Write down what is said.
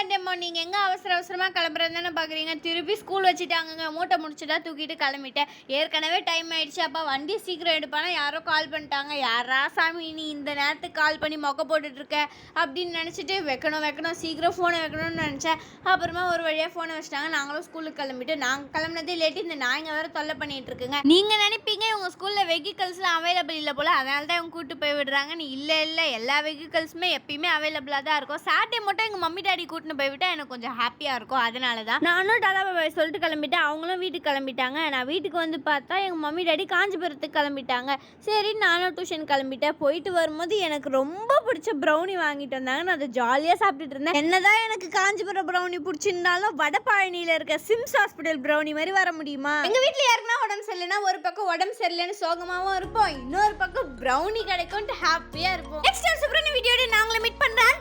Saturday morning எங்கே அவசரமாக கிளம்புறது தானே பார்க்குறீங்க. திருப்பி ஸ்கூல் வச்சுட்டாங்க. மூட்டை முடிச்சுட்டா தூக்கிட்டு கிளம்பிட்டேன். ஏற்கனவே டைம் ஆயிடுச்சு. அப்போ வண்டி சீக்கிரம் எடுப்பானா யாரோ கால் பண்ணிட்டாங்க. யாரா சாமி நீ இந்த நேரத்துக்கு கால் பண்ணி மொக்க போட்டுட்ருக்க அப்படின்னு நினச்சிட்டு வைக்கணும் சீக்கிரம் ஃபோனை வைக்கணும்னு நினச்சேன். அப்புறமா ஒரு வழியாக ஃபோனை வச்சுட்டாங்க. நாங்களும் ஸ்கூலுக்கு கிளம்பிட்டு நாங்கள் கிளம்புனதே லேட்டு. இந்த நாய்ங்க வேறு தொல்லை பண்ணிகிட்டு இருக்குங்க. நீங்கள் நினைப்பீங்க உங்கள் ஸ்கூலில் வெஹிக்கல்ஸ்லாம் அவைலபிள் இல்லை போல், அதனால தான் இவங்க கூப்பிட்டு போய் விடுறாங்க. நீ இல்லை எல்லா வெஹிக்கல்ஸுமே எப்பயுமே அவைலபிளாக தான் இருக்கும். சாட்டர்டே மட்டும் எங்கள் மம்மி டாடி கூட்டின்னு போய்விட்டா எனக்கு கொஞ்சம் ஹாப்பியாக இருக்கும். அதனால தான் நானும் டாடா பாய் சொல்லிட்டு கிளம்பிட்டேன். அவங்களும் வீட்டுக்கு கிளம்பிட்டாங்க. நான் வீட்டுக்கு வந்து பார்த்தா எங்கள் மம்மி டாடி காஞ்சிபுரத்துக்கு கிளம்பிட்டாங்க. சரி நானும் டியூஷன் கிளம்பிட்டேன். போயிட்டு வரும்போது எனக்கு ரொம்ப பிடிச்ச ப்ரௌனி வாங்கிட்டு வந்தாங்க. நான் அதை ஜாலியாக சாப்பிட்டுட்டு இருந்தேன். என்னதான் எனக்கு காஞ்சிபுரம் ப்ரௌனி பிடிச்சிருந்தாலும் வடபழனியில் இருக்க சிம்ஸ் ஹாஸ்பிட்டல் ப்ரௌனி மாதிரி வர முடியுமா? எங்கள் வீட்டில் யாருக்குன்னா உடம்பு சரியில்லைன்னா ஒரு பக்கம் உடம்பு சரியில்லைன்னு சோகமாகவும் இருப்போம், இன்னொரு பக்கம் ப்ரௌனி கிடைக்கும்ட்டு ஹாப்பியாக இருப்போம். நெக்ஸ்ட் சூப்பரான வீடியோட நாங்களும் மீட் பண்ணுறேன்.